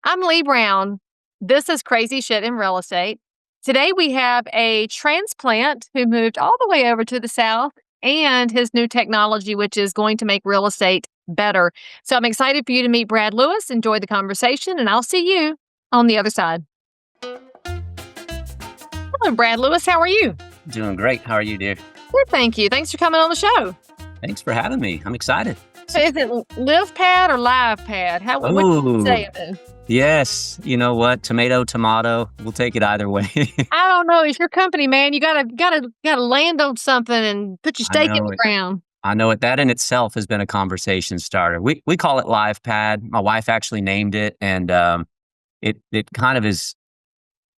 I'm Lee Brown. This is Crazy Shit in Real Estate. Today we have a transplant who moved all the way over to the South and his new technology, which is going to make real estate better. So I'm excited for you to meet Brad Lewis. Enjoy the conversation, and I'll see you on the other side. Hello, Brad Lewis. How are you? Doing great. How are you, dear? Good, thank you. Thanks for coming on the show. Thanks for having me. I'm excited. So is it LivePad or LivePad? What do you say it? Yes. You know what? Tomato. We'll take it either way. I don't know. It's your company, man. You gotta land on something and put your stake in the ground. I know it. That in itself has been a conversation starter. We call it LivePad. My wife actually named it, and it kind of is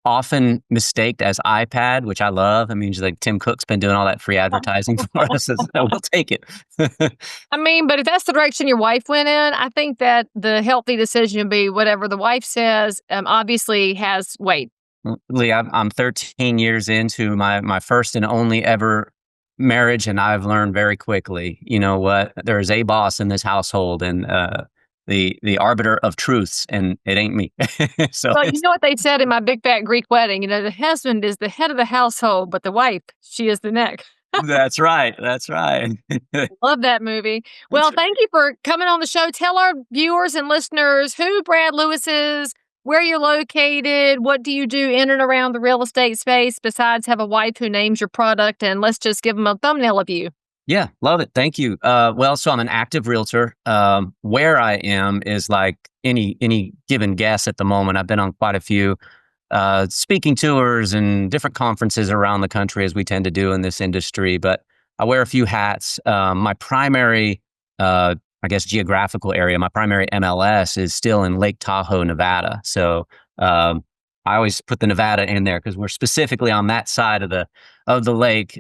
often mistaked as iPad, which I love. I mean, just like Tim Cook's been doing all that free advertising for us. So we'll take it. I mean, but if that's the direction your wife went in, I think that the healthy decision would be whatever the wife says, obviously has weight. Leigh, I'm 13 years into my first and only ever marriage, and I've learned very quickly, you know what, there is a boss in this household, and the arbiter of truths, and it ain't me. Well, you know what they said in My Big Fat Greek Wedding, the husband is the head of the household, but the wife, she is the neck. That's right. Love that movie. Well, thank you for coming on the show. Tell our viewers and listeners who Brad Lewis is, where you're located, what do you do in and around the real estate space besides have a wife who names your product, and let's just give them a thumbnail of you. Yeah, love it. Thank you. So I'm an active realtor. Where I am is like any given guess at the moment. I've been on quite a few speaking tours and different conferences around the country, as we tend to do in this industry. But I wear a few hats. My primary, geographical area, my primary MLS is still in Lake Tahoe, Nevada. So I always put the Nevada in there because we're specifically on that side of the lake.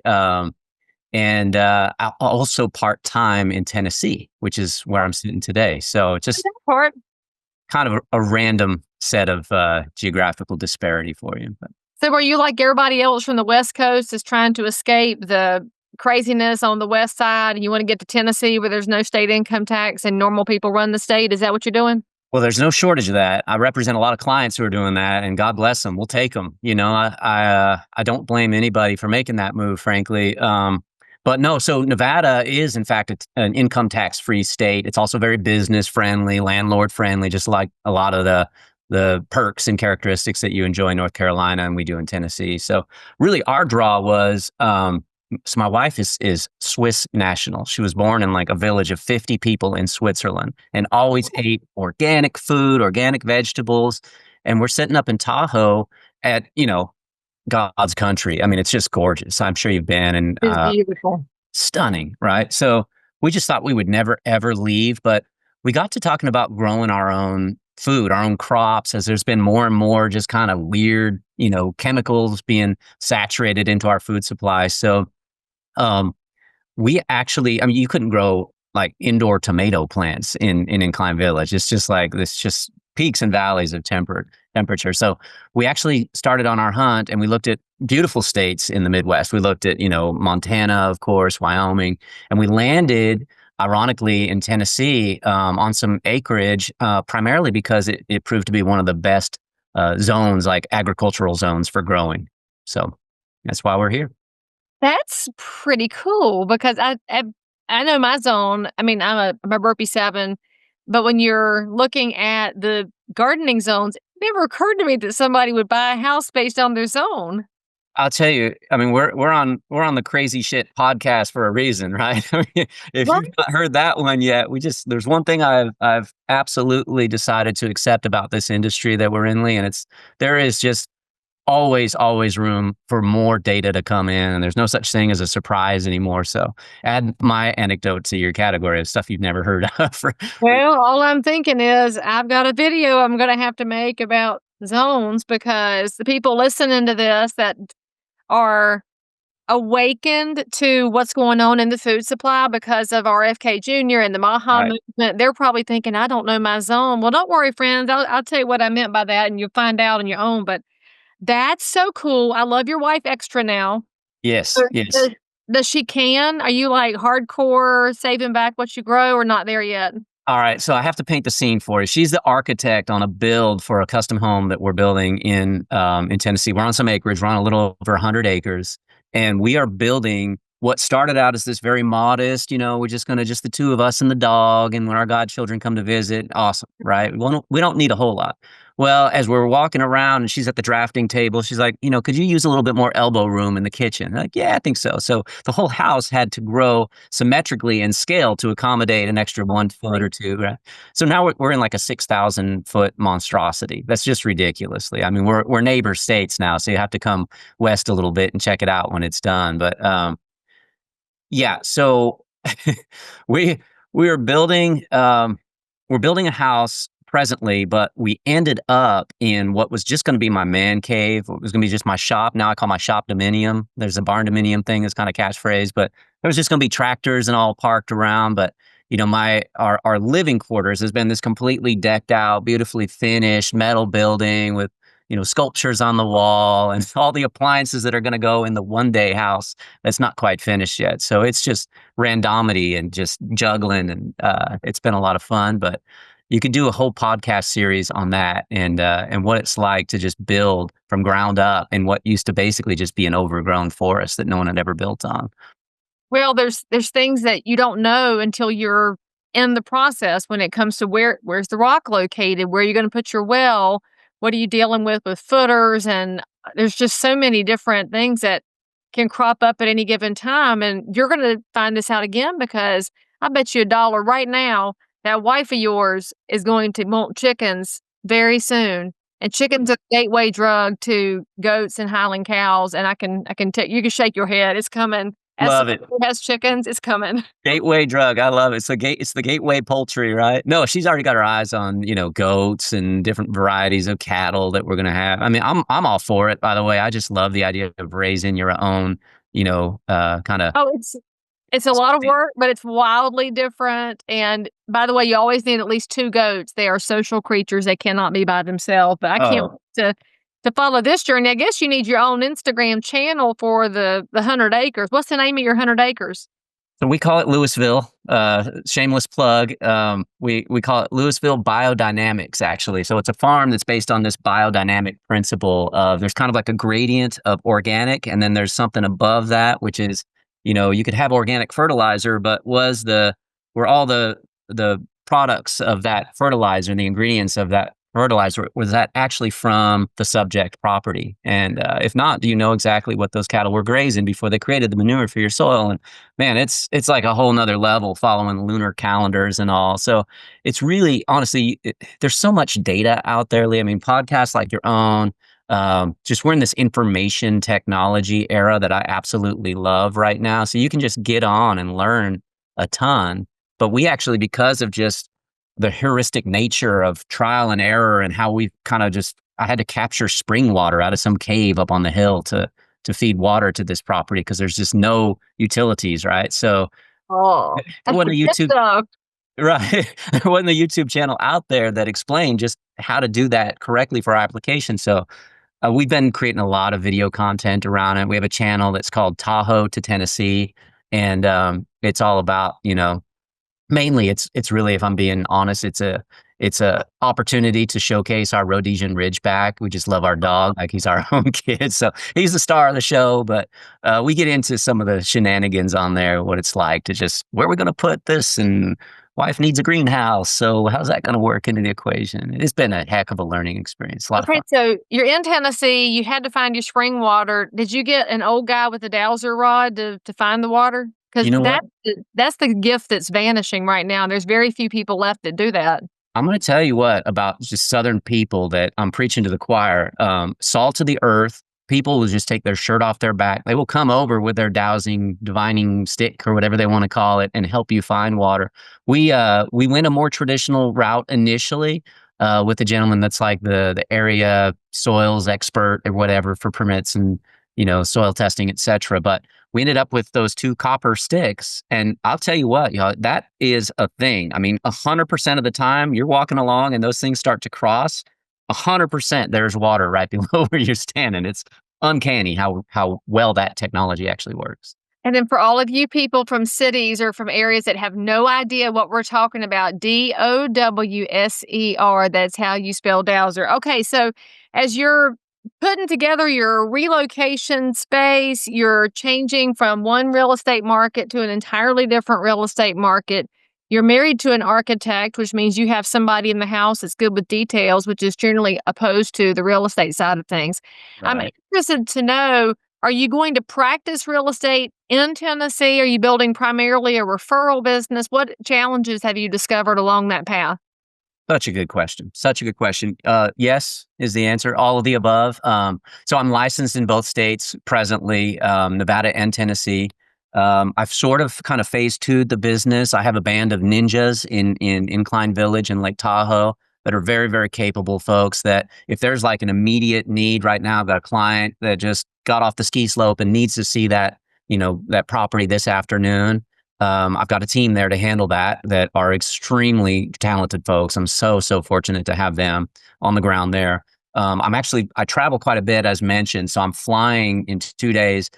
And I'm also part-time in Tennessee, which is where I'm sitting today. So just kind of a random set of geographical disparity for you. But. So are you like everybody else from the West Coast is trying to escape the craziness on the West side, and you want to get to Tennessee where there's no state income tax and normal people run the state? Is that what you're doing? Well, there's no shortage of that. I represent a lot of clients who are doing that, and God bless them. We'll take them. You know, I don't blame anybody for making that move, frankly. But no, so Nevada is, in fact, an income tax-free state. It's also very business-friendly, landlord-friendly, just like a lot of the perks and characteristics that you enjoy in North Carolina and we do in Tennessee. So really our draw was, so my wife is Swiss national. She was born in like a village of 50 people in Switzerland and always ate organic food, organic vegetables. And we're sitting up in Tahoe at, God's country. I mean, it's just gorgeous. I'm sure you've been, and it's beautiful, stunning, right? So we just thought we would never ever leave, but we got to talking about growing our own food, our own crops, as there's been more and more just kind of weird, chemicals being saturated into our food supply. So we actually, I mean, you couldn't grow like indoor tomato plants in Incline Village. It's just like this, just peaks and valleys of temperature. So we actually started on our hunt, and we looked at beautiful states in the Midwest. We looked at, Montana, of course, Wyoming, and we landed, ironically, in Tennessee on some acreage, primarily because it proved to be one of the best zones, like agricultural zones for growing. So that's why we're here. That's pretty cool because I know my zone. I mean, I'm a Burpee 7. But when you're looking at the gardening zones, it never occurred to me that somebody would buy a house based on their zone. I'll tell you, I mean, we're on the Crazy Shit podcast for a reason, right? If you've not heard that one yet, there's one thing I've absolutely decided to accept about this industry that we're in, Leigh, and there is just always room for more data to come in, and there's no such thing as a surprise anymore. So add my anecdote to your category of stuff you've never heard of. Well, all I'm thinking is I've got a video I'm going to have to make about zones, because the people listening to this that are awakened to what's going on in the food supply because of RFK Jr. and the Maha movement, they're probably thinking, I don't know my zone. Well, don't worry, friends. I'll tell you what I meant by that, and you'll find out on your own. But that's so cool. I love your wife extra now. Yes, yes. Does she can? Are you like hardcore saving back what you grow, or not there yet? All right, so I have to paint the scene for you. She's the architect on a build for a custom home that we're building in Tennessee. We're on some acreage. We're on a little over 100 acres, and we are building what started out as this very modest. We're just gonna just the two of us and the dog, and when our godchildren come to visit, awesome, right? We don't need a whole lot. Well, as we're walking around, and she's at the drafting table, she's like, could you use a little bit more elbow room in the kitchen? I'm like, yeah, I think so. So the whole house had to grow symmetrically in scale to accommodate an extra 1 foot or two. Right? So now we're in like a 6,000 foot monstrosity. That's just ridiculously. I mean, we're neighbor states now, so you have to come west a little bit and check it out when it's done. But yeah, so we we are building we're building a house presently, but we ended up in what was just going to be my man cave. It was going to be just my shop. Now I call my shop dominium. There's a barn dominium thing that's kind of catchphrase, but there was just going to be tractors and all parked around. But our living quarters has been this completely decked out, beautifully finished metal building with sculptures on the wall and all the appliances that are going to go in the one day house that's not quite finished yet. So it's just randomity and just juggling, and it's been a lot of fun. But you could do a whole podcast series on that and what it's like to just build from ground up in what used to basically just be an overgrown forest that no one had ever built on. Well, there's things that you don't know until you're in the process when it comes to where's the rock located, where you're going to put your well, what are you dealing with footers, and there's just so many different things that can crop up at any given time, and you're going to find this out again because I bet you $1 right now that wife of yours is going to want chickens very soon. And chickens are a gateway drug to goats and highland cows, and I can tell you can shake your head. It's coming. As Love someone it. who has chickens, it's coming. Gateway drug. I love it. It's the gateway poultry, right? No, she's already got her eyes on, goats and different varieties of cattle that we're gonna have. I mean, I'm all for it, by the way. I just love the idea of raising your own, kind of. Oh, it's a lot of work, but it's wildly different, and by the way, you always need at least 2 goats. They are social creatures, they cannot be by themselves, but I can't Oh, wait to follow this journey. I guess you need your own Instagram channel for the 100 acres. What's the name of your 100 acres? so we call it Lewisville. Shameless plug. We call it Lewisville Biodynamics, actually. So it's a farm that's based on this biodynamic principle of there's kind of like a gradient of organic, and then there's something above that, which is you could have organic fertilizer, but were all the products of that fertilizer and the ingredients of that fertilizer, was that actually from the subject property? And if not, do you know exactly what those cattle were grazing before they created the manure for your soil? And man, it's like a whole nother level following lunar calendars and all. So it's really, honestly, there's so much data out there, Leigh. I mean, podcasts like your own, just we're in this information technology era that I absolutely love right now. So you can just get on and learn a ton. But we actually, because of just the heuristic nature of trial and error and how we kind of just, I had to capture spring water out of some cave up on the hill to feed water to this property because there's just no utilities, right? So Oh, there that's the wasn't a good YouTube, stuff. right? There wasn't a YouTube channel out there that explained just how to do that correctly for our application. So we've been creating a lot of video content around it. We have a channel that's called Tahoe to Tennessee, and it's all about mainly, it's really, if I'm being honest, it's a opportunity to showcase our Rhodesian Ridgeback. We just love our dog like he's our own kid. So he's the star of the show, but we get into some of the shenanigans on there, what it's like to just where we're going to put this, and wife needs a greenhouse. So how's that going to work into the equation? It's been a heck of a learning experience. A lot of Okay, fun. so you're in Tennessee, you had to find your spring water. Did you get an old guy with a dowser rod to find the water? Because You know what? that's the gift that's vanishing right now. There's very few people left that do that. I'm going to tell you what about just Southern people that I'm preaching to the choir. Salt to the earth. People will just take their shirt off their back. They will come over with their dowsing, divining stick or whatever they want to call it and help you find water. We went a more traditional route initially with a gentleman that's like the area soils expert or whatever for permits and soil testing, etc. But we ended up with those 2 copper sticks, and I'll tell you what, that is a thing. I mean, 100% of the time you're walking along and those things start to cross, 100% there's water right below where you're standing. It's uncanny how well that technology actually works. And then for all of you people from cities or from areas that have no idea what we're talking about, Dowser, that's how you spell Dowser. Okay, so as you're putting together your relocation space, you're changing from one real estate market to an entirely different real estate market. You're married to an architect, which means you have somebody in the house that's good with details, which is generally opposed to the real estate side of things. I'm Right. interested to know, are you going to practice real estate in Tennessee? Are you building primarily a referral business? What challenges have you discovered along that path? Such a good question. Such a good question. Yes is the answer. All of the above. So I'm licensed in both states presently, Nevada and Tennessee. I've sort of kind of phase two'd the business. I have a band of ninjas in Incline Village in Lake Tahoe that are very, very capable folks that if there's like an immediate need right now, I've got a client that just got off the ski slope and needs to see that, that property this afternoon. I've got a team there to handle that are extremely talented folks. I'm so fortunate to have them on the ground there. I travel quite a bit, as mentioned. So I'm flying in 2 days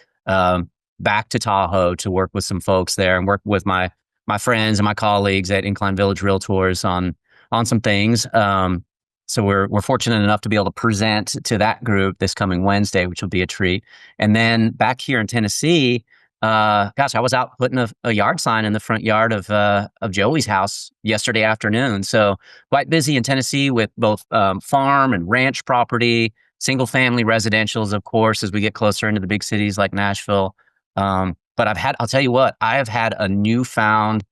back to Tahoe to work with some folks there and work with my friends and my colleagues at Incline Village Realtors on some things. So we're fortunate enough to be able to present to that group this coming Wednesday, which will be a treat. And then back here in Tennessee, gosh, I was out putting a yard sign in the front yard of Joey's house yesterday afternoon. So quite busy in Tennessee with both farm and ranch property, single family residentials, of course, as we get closer into the big cities like Nashville. But I'll tell you what, I have had a newfound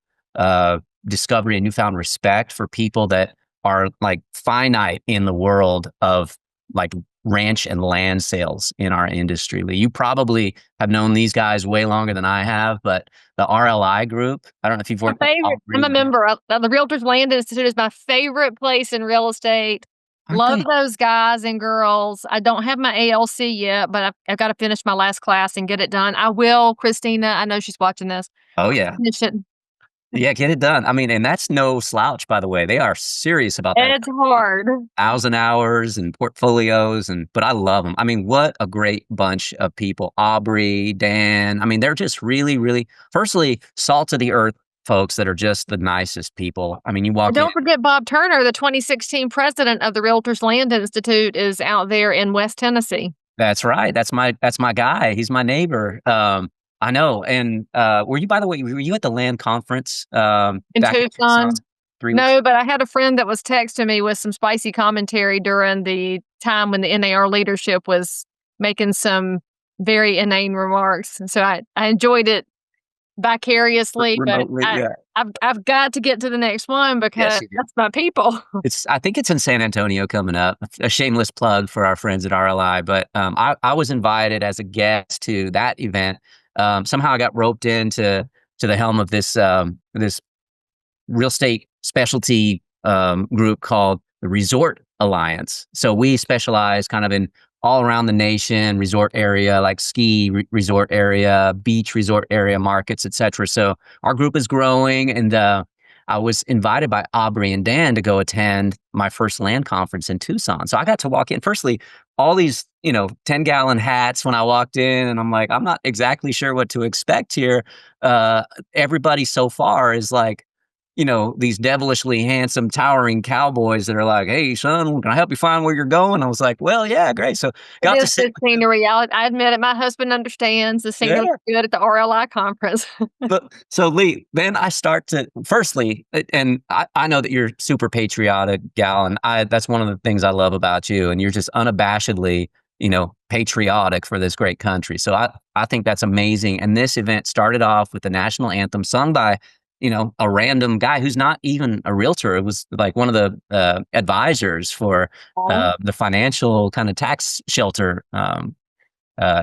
discovery, a newfound respect for people that are like finite in the world of like ranch and land sales in our industry. Leigh, you probably have known these guys way longer than I have, but the RLI group, I don't know if you've My worked with favorite, I'm a member of the Realtors Land Institute is my favorite place in real estate. aren't Love they? those guys and girls. I don't have my ALC yet, but I've got to finish my last class and get it done. I will, Christina. I know she's watching this. Oh yeah. Finish it. Yeah, get it done. I mean, and that's no slouch, by the way. They are serious about that. It's hard. 1,000 hours and portfolios, but I love them. I mean, what a great bunch of people. Aubrey, Dan. I mean, they're just really, really, firstly, salt of the earth folks that are just the nicest people. I mean, you And walk in. don't forget Bob Turner, the 2016 president of the Realtors Land Institute, is out there in West Tennessee. That's right. That's my guy. He's my neighbor. I know. And were you, by the way, were you at the land conference In back in Tucson Tucson. 3 weeks? No, but I had a friend that was texting me with some spicy commentary during the time when the NAR leadership was making some very inane remarks. And so I enjoyed it vicariously, but Remotely, yeah. I've got to get to the next one Yes, because you do. that's my people. I think it's in San Antonio coming up. A shameless plug for our friends at RLI, but I was invited as a guest to that event. Somehow I got roped into the helm of this real estate specialty group called the Resort Alliance. So we specialize kind of in all around the nation, resort area, like resort area, beach resort area markets, etc. So our group is growing, and I was invited by Aubrey and Dan to go attend my first land conference in Tucson. So I got to walk in. Firstly, all these 10-gallon hats when I walked in, and I'm like, I'm not exactly sure what to expect here. Everybody so far is like, these devilishly handsome, towering cowboys that are like, "Hey, son, can I help you find where you're going?" I was like, "Well, yeah, great." So It got to is sit. good scenery. I admit it. My husband understands the Yeah. scenery good at the RLI conference. But so Leigh, then I start to firstly, and I know that you're super patriotic gal, and that's one of the things I love about you, and you're just unabashedly, patriotic for this great country. So I think that's amazing. And this event started off with the national anthem sung by, a random guy who's not even a realtor. It was like one of the advisors for the financial kind of tax shelter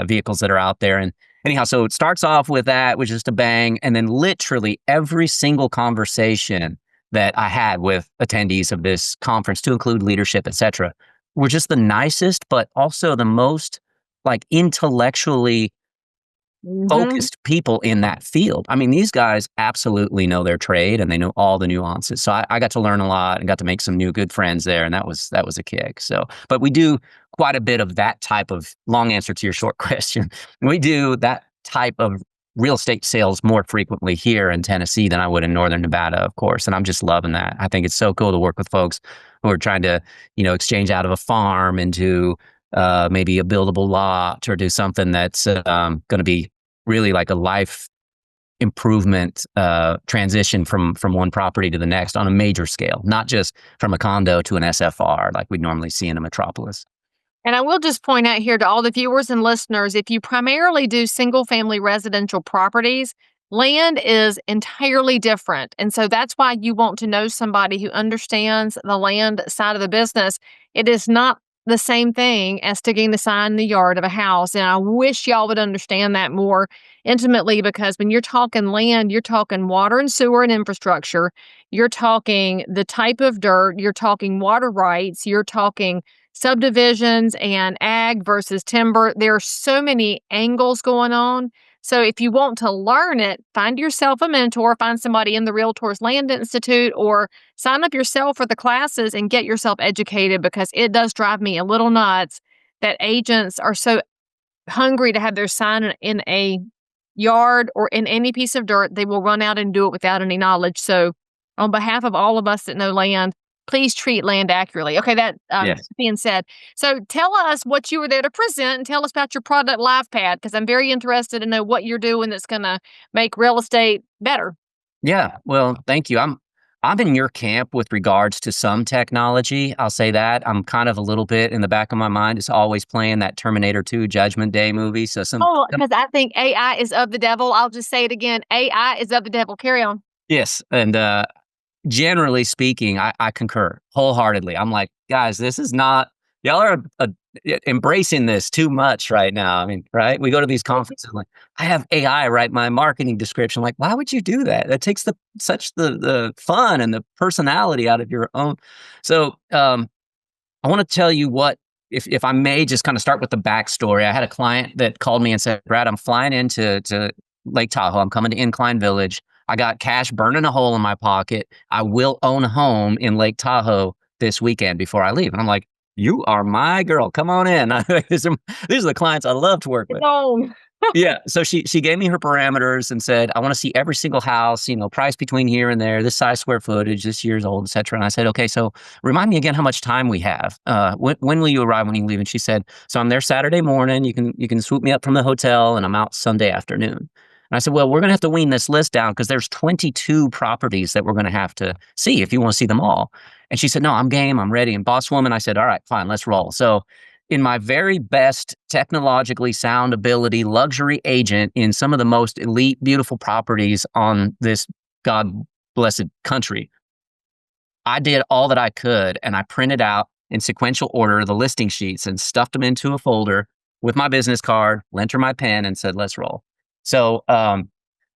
vehicles that are out there. And anyhow, so it starts off with that, which is just a bang. And then literally every single conversation that I had with attendees of this conference, to include leadership, et cetera, were just the nicest, but also the most like intellectually Mhm. focused people in that field. I mean, these guys absolutely know their trade and they know all the nuances. So I got to learn a lot and got to make some new good friends there, and that was a kick. So, but we do quite a bit of that type of long answer to your short question. We do that type of real estate sales more frequently here in Tennessee than I would in Northern Nevada, of course. And I'm just loving that. I think it's so cool to work with folks who are trying to, exchange out of a farm into maybe a buildable lot or do something that's going to be really like a life improvement transition from one property to the next on a major scale, not just from a condo to an SFR like we'd normally see in a metropolis. And I will just point out here to all the viewers and listeners, if you primarily do single family residential properties, land is entirely different. And so that's why you want to know somebody who understands the land side of the business. It is not the same thing as sticking the sign in the yard of a house. And I wish y'all would understand that more intimately, because when you're talking land, you're talking water and sewer and infrastructure. You're talking the type of dirt. You're talking water rights. You're talking subdivisions and ag versus timber. There are so many angles going on. So if you want to learn it, find yourself a mentor, find somebody in the Realtors Land Institute, or sign up yourself for the classes and get yourself educated, because it does drive me a little nuts that agents are so hungry to have their sign in a yard or in any piece of dirt. They will run out and do it without any knowledge. So on behalf of all of us that know land, please treat land accurately. Okay, that Yes. being said, so tell us what you were there to present, and tell us about your product LivePad, because I'm very interested to know what you're doing that's going to make real estate better. Yeah. Well, thank you. I'm in your camp with regards to some technology. I'll say that. I'm kind of a little bit in the back of my mind. It's always playing that Terminator 2 Judgment Day movie. So Oh, because I think AI is of the devil. I'll just say it again. AI is of the devil. Carry on. yes. And generally speaking, I concur wholeheartedly. I'm like, guys, this is not, y'all are embracing this too much right now. I mean, right? We go to these conferences, like, I have AI write my marketing description. Like, why would you do that? That takes the fun and the personality out of your own. So, I want to tell you what, if I may just kind of start with the backstory. I had a client that called me and said, Brad, I'm flying to Lake Tahoe. I'm coming to Incline Village. I got cash burning a hole in my pocket. I will own a home in Lake Tahoe this weekend before I leave. And I'm like, you are my girl. Come on in. These are the clients I love to work with. No. Yeah. So she gave me her parameters and said, I want to see every single house, price between here and there, this size square footage, this year's old, et cetera. And I said, okay, so remind me again how much time we have. When will you arrive? When you leave? And she said, so I'm there Saturday morning. You can swoop me up from the hotel, and I'm out Sunday afternoon. And I said, well, we're going to have to wean this list down because there's 22 properties that we're going to have to see if you want to see them all. And she said, no, I'm game. I'm ready. And boss woman, I said, all right, fine, let's roll. So in my very best technologically sound ability, luxury agent in some of the most elite, beautiful properties on this God blessed country, I did all that I could, and I printed out in sequential order the listing sheets and stuffed them into a folder with my business card, lent her my pen, and said, let's roll. So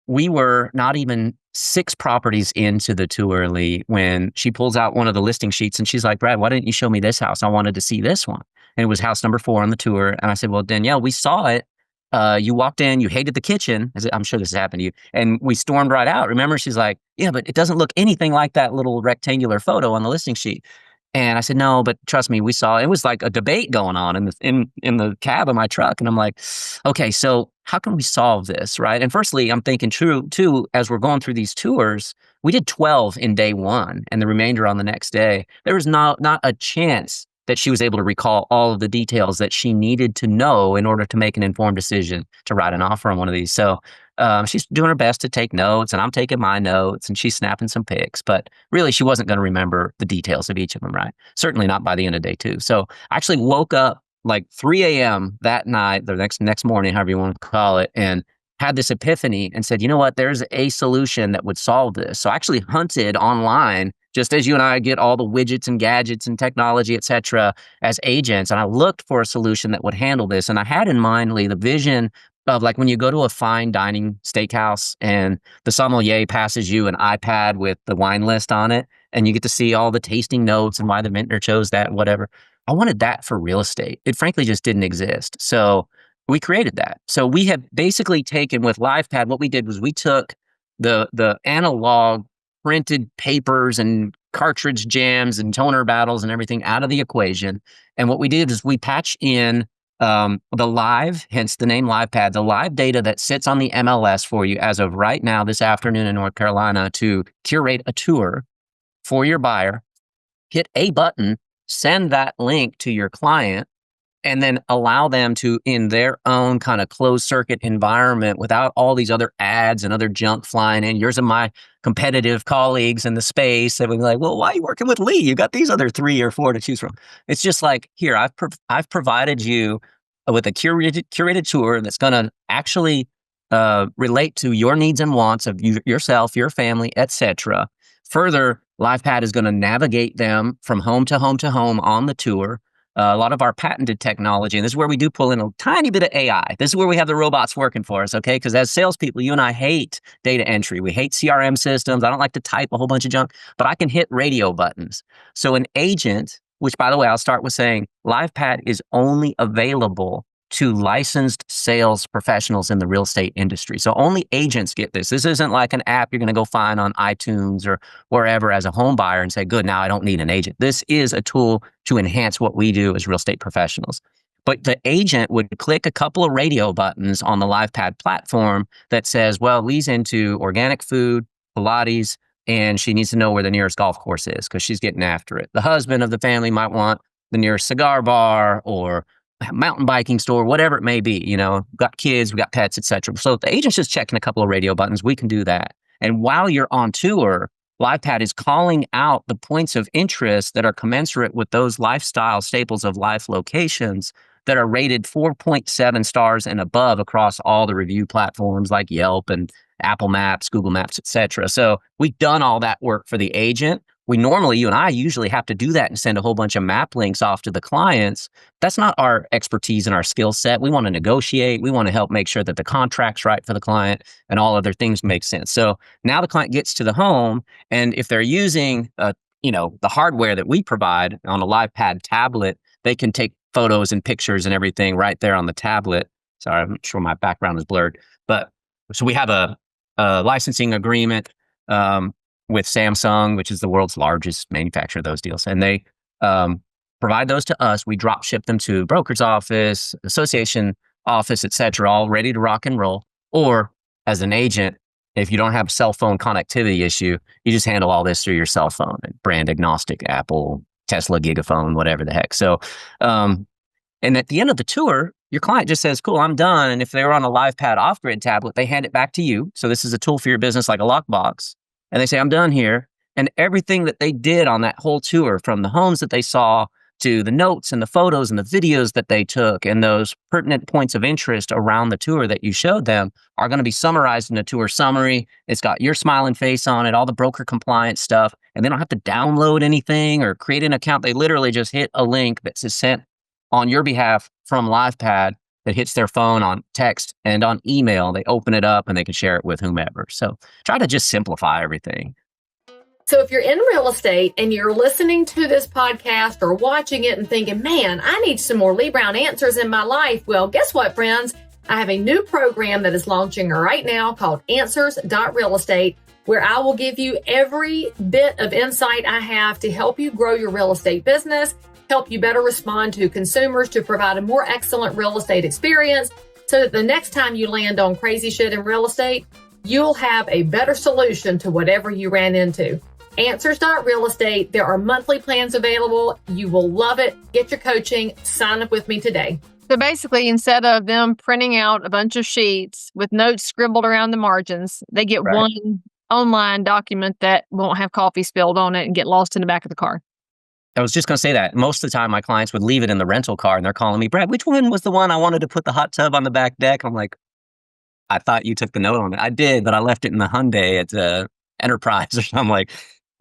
we were not even 6 properties into the tour, Leigh, when she pulls out one of the listing sheets and she's like, Brad, why didn't you show me this house? I wanted to see this one. And it was house number 4 on the tour. And I said, well, Danielle, we saw it. You walked in, you hated the kitchen. I'm sure this has happened to you. And we stormed right out. Remember, she's like, yeah, but it doesn't look anything like that little rectangular photo on the listing sheet. And I said, no, but trust me, we saw, it was like a debate going on in the cab of my truck. And I'm like, okay, so how can we solve this, right? And firstly, I'm thinking too, as we're going through these tours, we did 12 in day 1 and the remainder on the next day. There was not a chance that she was able to recall all of the details that she needed to know in order to make an informed decision to write an offer on one of these. So she's doing her best to take notes, and I'm taking my notes, and she's snapping some pics. But really, she wasn't going to remember the details of each of them, right? Certainly not by the end of day 2. So I actually woke up like 3 a.m. that night, the next morning, however you want to call it, and had this epiphany and said, you know what, there's a solution that would solve this. So I actually hunted online, just as you and I get all the widgets and gadgets and technology, et cetera, as agents. And I looked for a solution that would handle this. And I had in mind, Leigh, the vision of like when you go to a fine dining steakhouse and the sommelier passes you an iPad with the wine list on it, and you get to see all the tasting notes and why the vintner chose that, whatever. I wanted that for real estate. It frankly just didn't exist. So we created that. So we have basically taken with LivePad, what we did was we took the analog printed papers and cartridge jams and toner battles and everything out of the equation. And what we did is we patched in The live, hence the name LivePad, the live data that sits on the MLS for you as of right now, this afternoon in North Carolina, to curate a tour for your buyer, hit a button, send that link to your client, and then allow them to, in their own kind of closed circuit environment, without all these other ads and other junk flying in. Yours and my competitive colleagues in the space that would be like, well, why are you working with Leigh? You got these other 3 or 4 to choose from. It's just like, here, I've provided you with a curated tour that's going to actually relate to your needs and wants of yourself, your family, etc. Further, LivePad is going to navigate them from home to home to home on the tour. A lot of our patented technology, and this is where we do pull in a tiny bit of AI. This is where we have the robots working for us, okay? Because as salespeople, you and I hate data entry. We hate CRM systems. I don't like to type a whole bunch of junk, but I can hit radio buttons. So an agent, which, by the way, I'll start with saying LivePad is only available to licensed sales professionals in the real estate industry. So only agents get this. This isn't like an app you're going to go find on iTunes or wherever as a home buyer and say, good, now I don't need an agent. This is a tool to enhance what we do as real estate professionals. But the agent would click a couple of radio buttons on the LivePad platform that says, well, Leigh's into organic food, Pilates, and she needs to know where the nearest golf course is because she's getting after it. The husband of the family might want the nearest cigar bar or mountain biking store, whatever it may be. You know, we've got kids, we got pets, etc. So if the agent's just checking a couple of radio buttons, we can do that. And while you're on tour, LivePad is calling out the points of interest that are commensurate with those lifestyle staples of life locations that are rated 4.7 stars and above across all the review platforms like Yelp and Apple Maps, Google Maps, etc. So we've done all that work for the agent. We normally, you and I usually have to do that and send a whole bunch of map links off to the clients. That's not our expertise and our skill set. We want to negotiate. We want to help make sure that the contract's right for the client and all other things make sense. So now the client gets to the home, and if they're using, the hardware that we provide on a LivePad tablet, they can take photos and pictures and everything right there on the tablet. Sorry, I'm sure my background is blurred, but so we have a licensing agreement with Samsung, which is the world's largest manufacturer of those deals. And they provide those to us. We drop ship them to broker's office, association office, et cetera, all ready to rock and roll. Or as an agent, if you don't have a cell phone connectivity issue, you just handle all this through your cell phone, brand agnostic, Apple, Tesla, Gigaphone, whatever the heck. So, and at the end of the tour, your client just says, cool, I'm done. And if they were on a LivePad off-grid tablet, they hand it back to you. So this is a tool for your business like a lockbox. And they say, I'm done here. And everything that they did on that whole tour, from the homes that they saw to the notes and the photos and the videos that they took and those pertinent points of interest around the tour that you showed them, are going to be summarized in a tour summary. It's got your smiling face on it, all the broker compliance stuff. And they don't have to download anything or create an account. They literally just hit a link that's sent on your behalf from LivePad that hits their phone on text and on email. They open it up and they can share it with whomever. So try to just simplify everything. So if you're in real estate and you're listening to this podcast or watching it and thinking, man, I need some more Leigh Brown answers in my life. Well, guess what, friends? I have a new program that is launching right now called Answers.Real Estate, where I will give you every bit of insight I have to help you grow your real estate business, help you better respond to consumers, to provide a more excellent real estate experience, so that the next time you land on crazy shit in real estate, you'll have a better solution to whatever you ran into. Answers.Real Estate. There are monthly plans available. You will love it. Get your coaching. Sign up with me today. So basically, instead of them printing out a bunch of sheets with notes scribbled around the margins, they get one online document that won't have coffee spilled on it and get lost in the back of the car. I was just going to say that. Most of the time, my clients would leave it in the rental car and they're calling me, Brad, which one was the one I wanted to put the hot tub on the back deck? I'm like, I thought you took the note on it. I did, but I left it in the Hyundai at Enterprise or something. I'm like,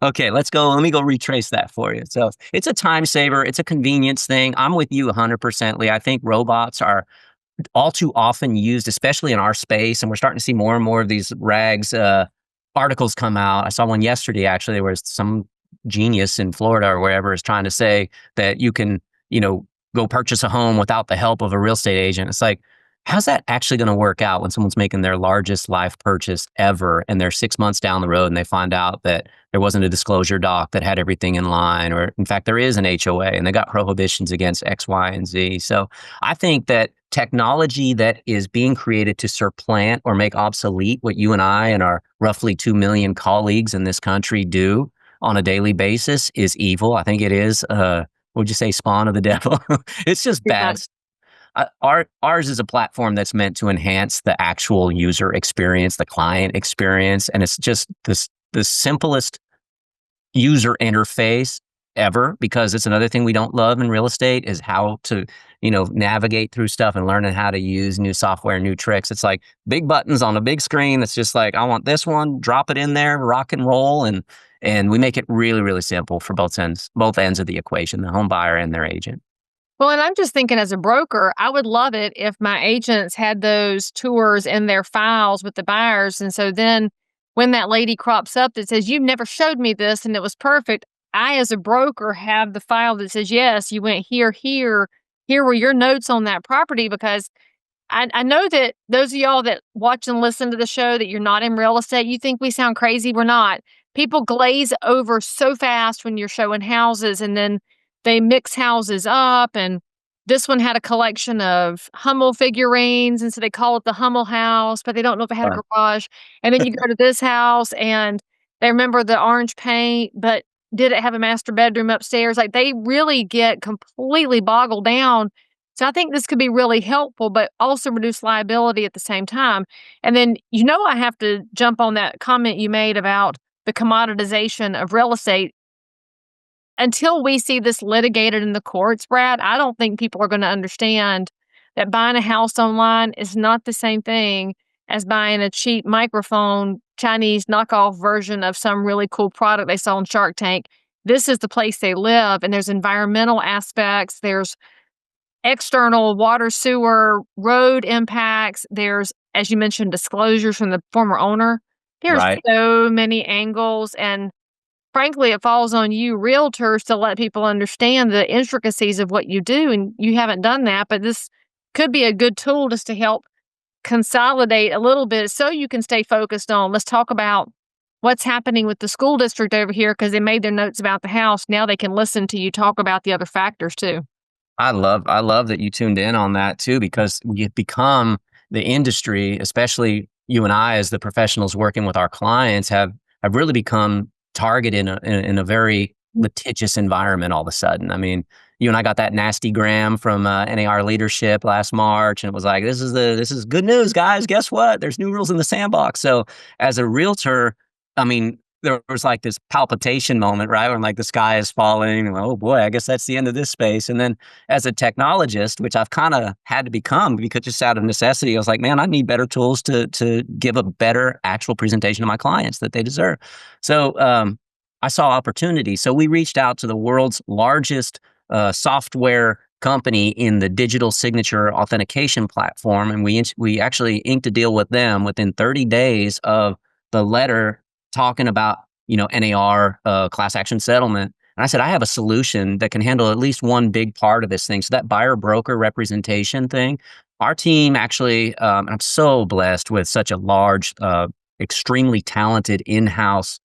okay, let's go. Let me go retrace that for you. So it's a time saver. It's a convenience thing. I'm with you 100%, Leigh. I think robots are all too often used, especially in our space. And we're starting to see more and more of these rags articles come out. I saw one yesterday, actually, where some genius in Florida or wherever is trying to say that you can, go purchase a home without the help of a real estate agent. It's like, how's that actually going to work out when someone's making their largest life purchase ever and they're 6 months down the road and they find out that there wasn't a disclosure doc that had everything in line, or in fact, there is an HOA and they got prohibitions against X, Y, and Z. So I think that technology that is being created to supplant or make obsolete what you and I and our roughly 2 million colleagues in this country do on a daily basis is evil. I think it is, would you say, spawn of the devil? It's just bad. Ours is a platform that's meant to enhance the actual user experience, the client experience, and it's just the simplest user interface ever, because it's another thing we don't love in real estate is how to, navigate through stuff and learning how to use new software, new tricks. It's like big buttons on a big screen. It's just like, I want this one, drop it in there, rock and roll. And we make it really, really simple for both ends of the equation, the home buyer and their agent. Well, and I'm just thinking as a broker, I would love it if my agents had those tours in their files with the buyers. And so then when that lady crops up that says, you've never showed me this and it was perfect, I, as a broker, have the file that says, yes, you went here, here were your notes on that property. Because I know that those of y'all that watch and listen to the show, that you're not in real estate, you think we sound crazy. We're not. People glaze over so fast when you're showing houses, and then they mix houses up, and this one had a collection of Hummel figurines, and so they call it the Hummel house, but they don't know if it had a garage. And then you go to this house, and they remember the orange paint, but did it have a master bedroom upstairs? Like, they really get completely boggled down. So I think this could be really helpful, but also reduce liability at the same time. And then, I have to jump on that comment you made about the commoditization of real estate. Until we see this litigated in the courts, Brad, I don't think people are going to understand that buying a house online is not the same thing as buying a cheap microphone, Chinese knockoff version of some really cool product they saw on Shark Tank. This is the place they live, and there's environmental aspects. There's external water, sewer, road impacts. There's, as you mentioned, disclosures from the former owner. There's so many angles, and frankly, it falls on you realtors to let people understand the intricacies of what you do, and you haven't done that, but this could be a good tool just to help consolidate a little bit so you can stay focused on, let's talk about what's happening with the school district over here because they made their notes about the house. Now they can listen to you talk about the other factors too. I love that you tuned in on that too, because you become the industry, especially you and I as the professionals working with our clients have really become targeted in a very litigious environment all of a sudden. I mean, you and I got that nasty gram from NAR leadership last March, and it was like, this is good news, guys. Guess what? There's new rules in the sandbox. So as a realtor, I mean, there was like this palpitation moment, right? When like the sky is falling, and oh boy, I guess that's the end of this space. And then as a technologist, which I've kind of had to become because just out of necessity, I was like, man, I need better tools to give a better actual presentation to my clients that they deserve. So I saw opportunity. So we reached out to the world's largest software company in the digital signature authentication platform, and we actually inked a deal with them within 30 days of the letter talking about, NAR class action settlement. And I said, I have a solution that can handle at least one big part of this thing. So that buyer broker representation thing, our team actually, I'm so blessed with such a large, extremely talented in-house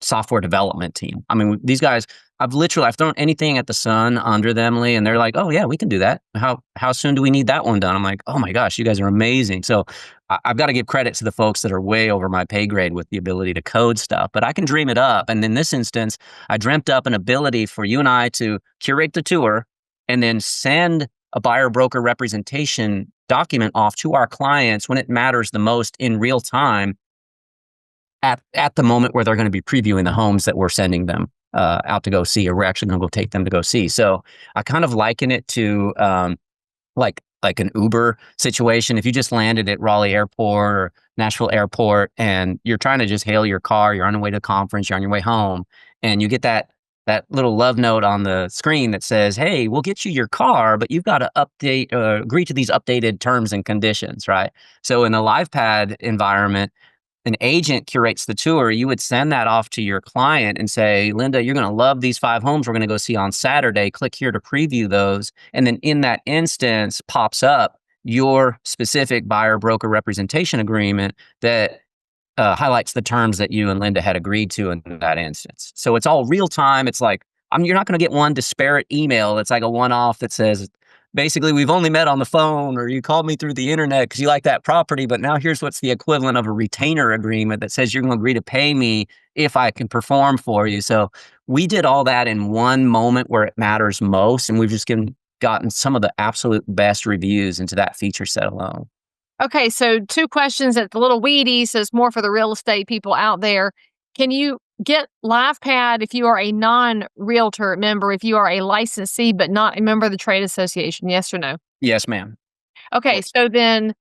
software development team. I mean, these guys, I've thrown anything at the sun under them, Leigh, and they're like, oh yeah, we can do that. How soon do we need that one done? I'm like, oh my gosh, you guys are amazing. So I've got to give credit to the folks that are way over my pay grade with the ability to code stuff, but I can dream it up. And in this instance, I dreamt up an ability for you and I to curate the tour and then send a buyer broker representation document off to our clients when it matters the most in real time at the moment where they're going to be previewing the homes that we're sending them out to go see, or we're actually going to go take them to go see. So I kind of liken it to like an Uber situation. If you just landed at Raleigh Airport or Nashville Airport and you're trying to just hail your car, you're on your way to a conference, you're on your way home, and you get that little love note on the screen that says, hey, we'll get you your car, but you've got to agree to these updated terms and conditions, right? So in the LivePad environment, an agent curates the tour. You would send that off to your client and say, Linda, you're going to love these 5 homes we're going to go see on Saturday. Click here to preview those. And then in that instance pops up your specific buyer broker representation agreement that highlights the terms that you and Linda had agreed to in that instance. So it's all real time. It's like, you're not going to get one disparate email that's like a one-off that says, basically, we've only met on the phone, or you called me through the internet because you like that property, but now here's what's the equivalent of a retainer agreement that says you're going to agree to pay me if I can perform for you. So we did all that in one moment where it matters most, and we've just gotten some of the absolute best reviews into that feature set alone. Okay, so 2 questions that's a little weedy, so it's more for the real estate people out there. Can you get LivePad if you are a non-Realtor member, if you are a licensee but not a member of the trade association? Yes or no? Yes, ma'am. Okay, so then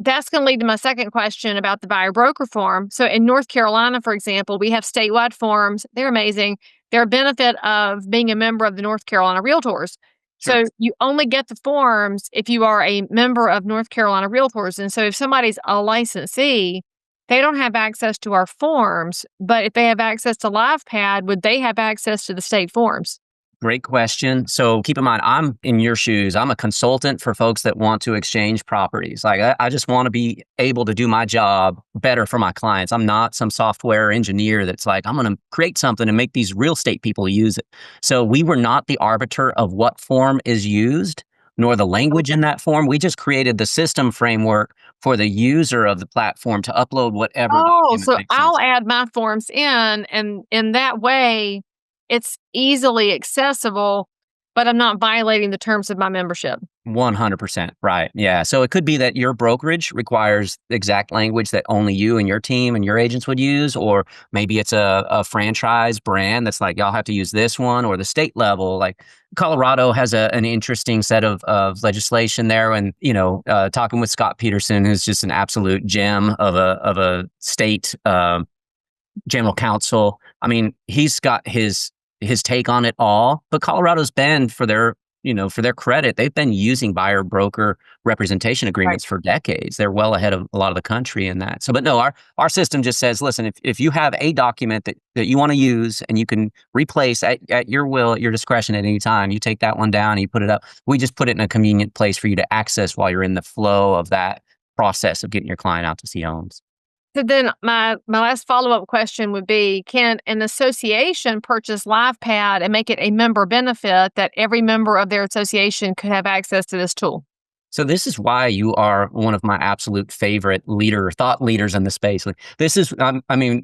that's going to lead to my second question about the buyer broker form. So in North Carolina, for example, we have statewide forms. They're amazing. They're a benefit of being a member of the North Carolina Realtors. Sure. So you only get the forms if you are a member of North Carolina Realtors. And so if somebody's a licensee, they don't have access to our forms. But if they have access to LivePad, would they have access to the state forms? Great question. So keep in mind, I'm in your shoes. I'm a consultant for folks that want to exchange properties. Like I just want to be able to do my job better for my clients. I'm not some software engineer that's like, I'm going to create something and make these real estate people use it. So we were not the arbiter of what form is used, nor the language in that form. We just created the system framework for the user of the platform to upload whatever document So makes sense. I'll add my forms in, and in that way, it's easily accessible, but I'm not violating the terms of my membership. 100%. Right. Yeah. So it could be that your brokerage requires exact language that only you and your team and your agents would use, or maybe it's a franchise brand that's like, y'all have to use this one, or the state level. Like Colorado has an interesting set of legislation there. And, talking with Scott Peterson, who's just an absolute gem of a state general counsel. I mean, he's got his take on it all, but Colorado's been, for their credit, they've been using buyer broker representation agreements for decades. They're well ahead of a lot of the country in that. So, but no, our system just says, listen, if you have a document that you want to use and you can replace at your will, at your discretion at any time, you take that one down and you put it up. We just put it in a convenient place for you to access while you're in the flow of that process of getting your client out to see homes. So then my last follow-up question would be, can an association purchase LivePad and make it a member benefit that every member of their association could have access to this tool? So this is why you are one of my absolute favorite thought leaders in the space. Like, this is,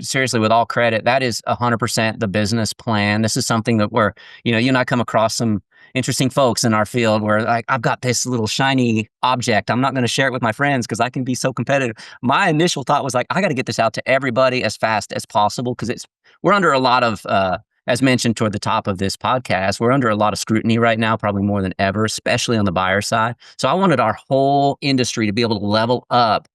seriously, with all credit, that is 100% the business plan. This is something that you and I come across some interesting folks in our field where, like, I've got this little shiny object. I'm not going to share it with my friends because I can be so competitive. My initial thought was like, I got to get this out to everybody as fast as possible because we're under a lot of, as mentioned toward the top of this podcast, we're under a lot of scrutiny right now, probably more than ever, especially on the buyer side. So I wanted our whole industry to be able to level up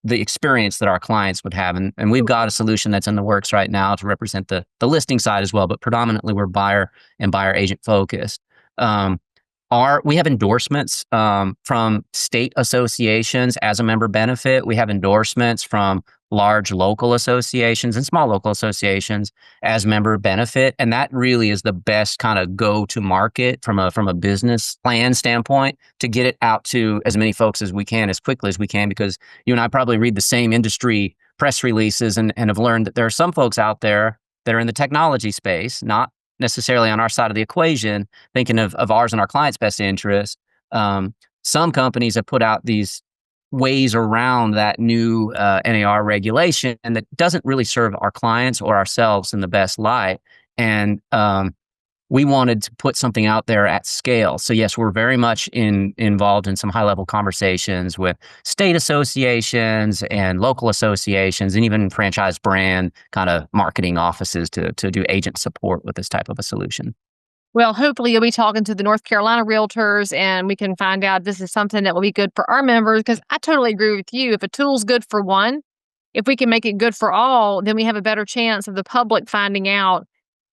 the experience that our clients would have. And we've got a solution that's in the works right now to represent the listing side as well, but predominantly we're buyer and buyer agent focused. We have endorsements from state associations as a member benefit. We have endorsements from large local associations and small local associations as member benefit. And that really is the best kind of go-to market from a business plan standpoint to get it out to as many folks as we can, as quickly as we can, because you and I probably read the same industry press releases and have learned that there are some folks out there that are in the technology space, not necessarily on our side of the equation, thinking of ours and our clients' best interest. Some companies have put out these ways around that new NAR regulation, and that doesn't really serve our clients or ourselves in the best light. And we wanted to put something out there at scale. So yes, we're very much involved in some high-level conversations with state associations and local associations and even franchise brand kind of marketing offices to do agent support with this type of a solution. Well, hopefully you'll be talking to the North Carolina realtors and we can find out this is something that will be good for our members, because I totally agree with you. If a tool's good for one, if we can make it good for all, then we have a better chance of the public finding out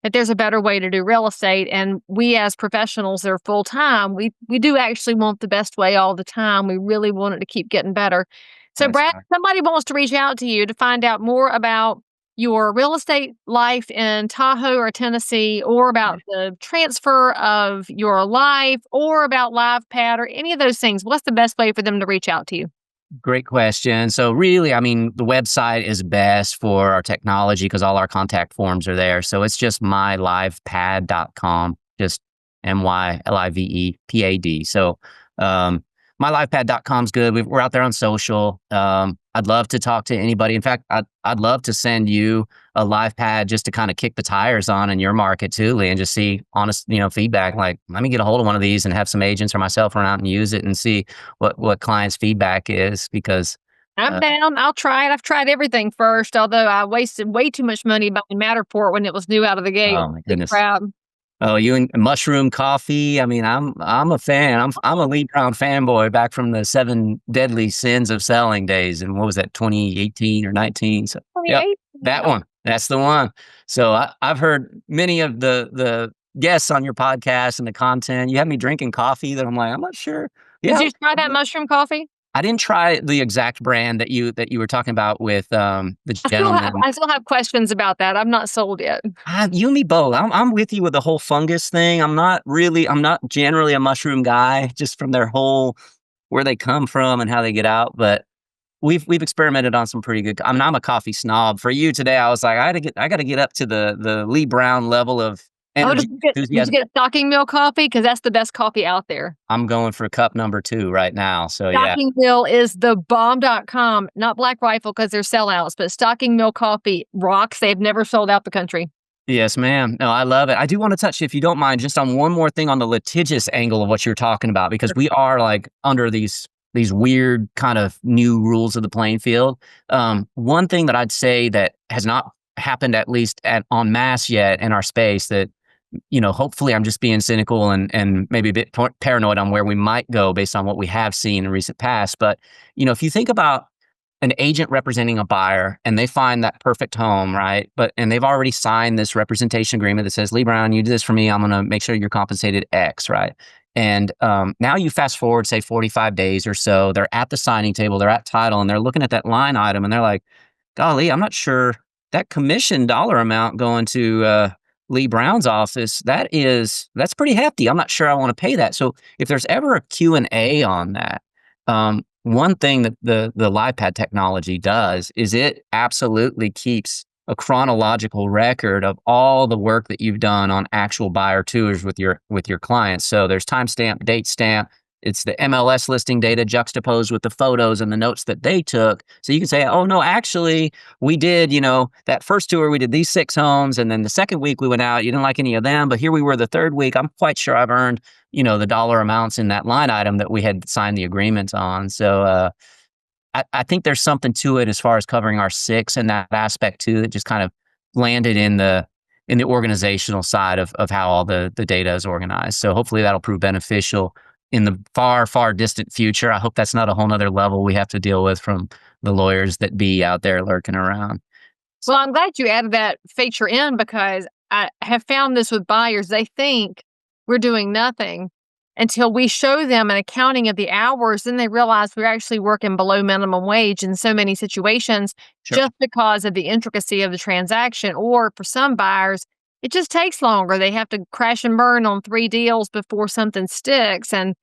that there's a better way to do real estate. And we as professionals that are full-time, we do actually want the best way all the time. We really want it to keep getting better. So That's Brad, right. somebody wants to reach out to you to find out more about your real estate life in Tahoe or Tennessee, or about the transfer of your life, or about LivePad or any of those things, what's the best way for them to reach out to you? Great question. So really, I mean, the website is best for our technology because all our contact forms are there. So it's just mylivepad.com, just MYLIVEPAD. So mylivepad.com is good. We're out there on social. I'd love to talk to anybody. In fact, I'd love to send you a LivePad just to kind of kick the tires on in your market too, Leigh, and just see honest, feedback. Like, let me get a hold of one of these and have some agents or myself run out and use it and see what clients' feedback is, because I'm down. I'll try it. I've tried everything first, although I wasted way too much money buying Matterport when it was new out of the gate. oh my goodness. Proud. Oh, you and mushroom coffee. I mean, I'm a fan. I'm a Leigh Brown fanboy back from the 7 deadly sins of selling days. And what was that, 2018 or 19? So yep, that one. That's the one. So I've heard many of the guests on your podcast and the content. You have me drinking coffee that I'm like, I'm not sure. Yeah. Did you try that mushroom coffee? I didn't try the exact brand that you were talking about with the gentleman. I still have questions about that. I'm not sold yet. You and me both. I'm with you with the whole fungus thing. I'm not generally a mushroom guy, just from their whole, where they come from and how they get out. But we've experimented on some pretty good. I mean, I'm a coffee snob. For you today, I was like, I got to get up to the Leigh Brown level of energy. Did you get stocking mill coffee? Because that's the best coffee out there. I'm going for cup number 2 right now. So Stocking Mill is the bomb.com, not Black Rifle because they're sellouts, but Stocking Mill coffee rocks. They've never sold out the country. Yes, ma'am. No, I love it. I do want to touch, if you don't mind, just on one more thing on the litigious angle of what you're talking about, because we are like under these weird kind of new rules of the playing field. One thing that I'd say that has not happened, at least en masse yet in our space, that hopefully I'm just being cynical and maybe a bit paranoid on where we might go based on what we have seen in recent past. But, if you think about an agent representing a buyer and they find that perfect home, right? And they've already signed this representation agreement that says, Leigh Brown, you do this for me, I'm going to make sure you're compensated X, right? And now you fast forward, say 45 days or so, they're at the signing table, they're at title, and they're looking at that line item and they're like, golly, I'm not sure that commission dollar amount going to Leigh Brown's office, that's pretty hefty. I'm not sure I want to pay that. So if there's ever a Q&A on that, one thing that the LivePad technology does is it absolutely keeps a chronological record of all the work that you've done on actual buyer tours with your clients. So there's timestamp, date stamp. It's the MLS listing data juxtaposed with the photos and the notes that they took. So you can say, oh, no, actually, we did, that first tour, we did these 6 homes. And then the second week we went out, you didn't like any of them. But here we were the third week. I'm quite sure I've earned, the dollar amounts in that line item that we had signed the agreement on. So I think there's something to it as far as covering our 6 and that aspect too, that just kind of landed in the organizational side of how all the data is organized. So hopefully that'll prove beneficial in the far, far distant future. I hope that's not a whole nother level we have to deal with from the lawyers that be out there lurking around. Well, I'm glad you added that feature in, because I have found this with buyers. They think we're doing nothing until we show them an accounting of the hours. Then they realize we're actually working below minimum wage in so many situations, just because of the intricacy of the transaction. Or for some buyers, it just takes longer. They have to crash and burn on 3 deals before something sticks. And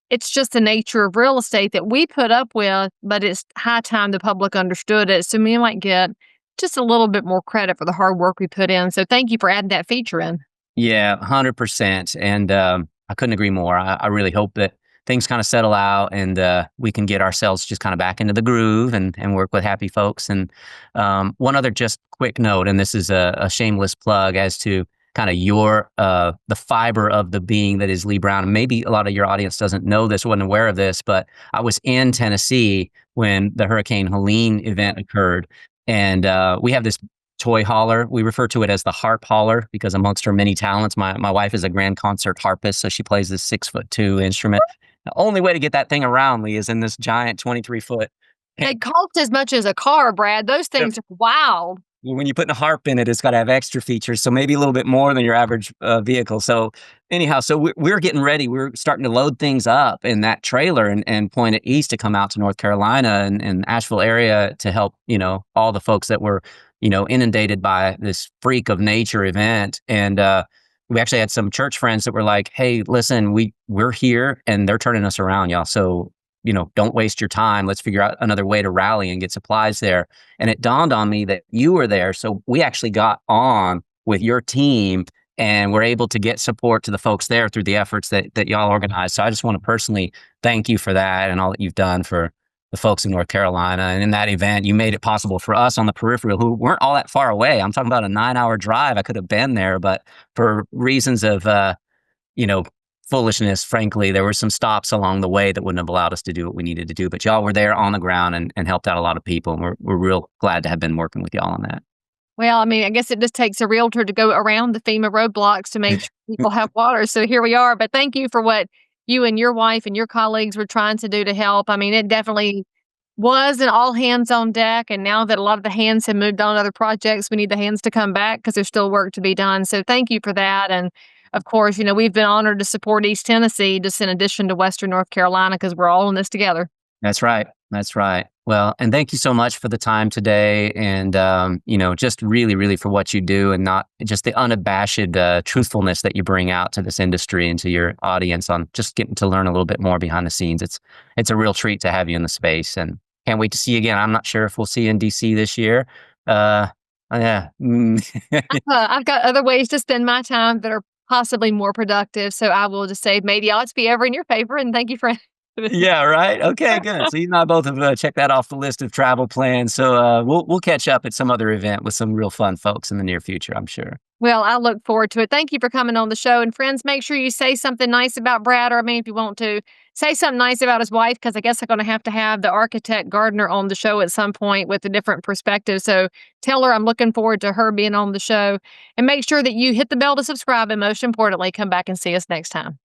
it's just the nature of real estate that we put up with, but it's high time the public understood it. So we might get just a little bit more credit for the hard work we put in. So thank you for adding that feature in. Yeah, 100%. And I couldn't agree more. I really hope that things kind of settle out and we can get ourselves just kind of back into the groove and work with happy folks. And one other just quick note, and this is a shameless plug as to kind of your, the fiber of the being that is Leigh Brown. And maybe a lot of your audience doesn't know this, wasn't aware of this, but I was in Tennessee when the Hurricane Helene event occurred. And we have this toy hauler. We refer to it as the harp hauler because amongst her many talents, my wife is a grand concert harpist. So she plays this 6'2" instrument. The only way to get that thing around, Leigh, is in this giant 23-foot. They cost as much as a car, Brad. Those things are wild. When you put a harp in it, it's got to have extra features. So maybe a little bit more than your average vehicle. So anyhow, so we're getting ready. We're starting to load things up in that trailer and point it east to come out to North Carolina and Asheville area to help, all the folks that were inundated by this freak of nature event. And we actually had some church friends that were like, hey, listen, we're here and they're turning us around, y'all. So, don't waste your time. Let's figure out another way to rally and get supplies there. And it dawned on me that you were there. So we actually got on with your team and we're able to get support to the folks there through the efforts that y'all organized. So I just want to personally thank you for that and all that you've done for the folks in North Carolina. And in that event, you made it possible for us on the peripheral who weren't all that far away. I'm talking about a 9-hour drive. I could have been there, but for reasons of, foolishness, frankly, there were some stops along the way that wouldn't have allowed us to do what we needed to do. But y'all were there on the ground and helped out a lot of people. And we're real glad to have been working with y'all on that. Well, I mean, I guess it just takes a realtor to go around the FEMA roadblocks to make sure people have water. So here we are. But thank you for what you and your wife and your colleagues were trying to do to help. I mean, it definitely was an all hands on deck. And now that a lot of the hands have moved on to other projects, we need the hands to come back because there's still work to be done. So thank you for that. And of course, we've been honored to support East Tennessee, just in addition to Western North Carolina, because we're all in this together. That's right. That's right. Well, and thank you so much for the time today and, just really, really for what you do and not just the unabashed truthfulness that you bring out to this industry and to your audience on just getting to learn a little bit more behind the scenes. It's a real treat to have you in the space and can't wait to see you again. I'm not sure if we'll see you in DC this year. Yeah. I've got other ways to spend my time that are possibly more productive. So I will just say, may the odds be ever in your favor. And thank you for Yeah, right. Okay, good. So you and I both have checked that off the list of travel plans. So we'll catch up at some other event with some real fun folks in the near future, I'm sure. Well, I look forward to it. Thank you for coming on the show. And friends, make sure you say something nice about Brad, or if you want to, say something nice about his wife, because I guess I'm going to have the architect gardener on the show at some point with a different perspective. So tell her I'm looking forward to her being on the show. And make sure that you hit the bell to subscribe. And most importantly, come back and see us next time.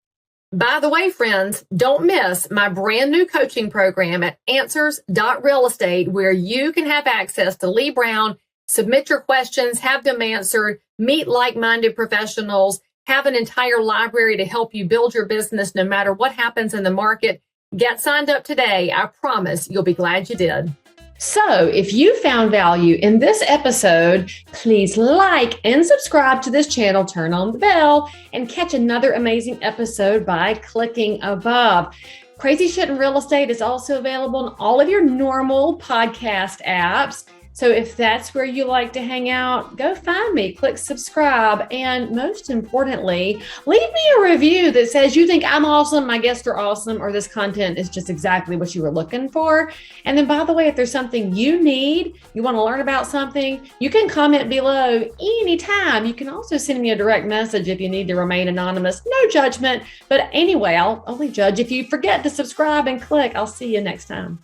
By the way, friends, don't miss my brand new coaching program at answers.realestate, where you can have access to Leigh Brown, submit your questions, have them answered, meet like-minded professionals, have an entire library to help you build your business no matter what happens in the market. Get signed up today. I promise you'll be glad you did. So if you found value in this episode, please like and subscribe to this channel, turn on the bell, and catch another amazing episode by clicking above. Crazy Shit in Real Estate is also available in all of your normal podcast apps. So if that's where you like to hang out, go find me, click subscribe, and most importantly, leave me a review that says you think I'm awesome, my guests are awesome, or this content is just exactly what you were looking for. And then, by the way, if there's something you need, you want to learn about something, you can comment below anytime. You can also send me a direct message if you need to remain anonymous. No judgment. But anyway, I'll only judge if you forget to subscribe and click. I'll see you next time.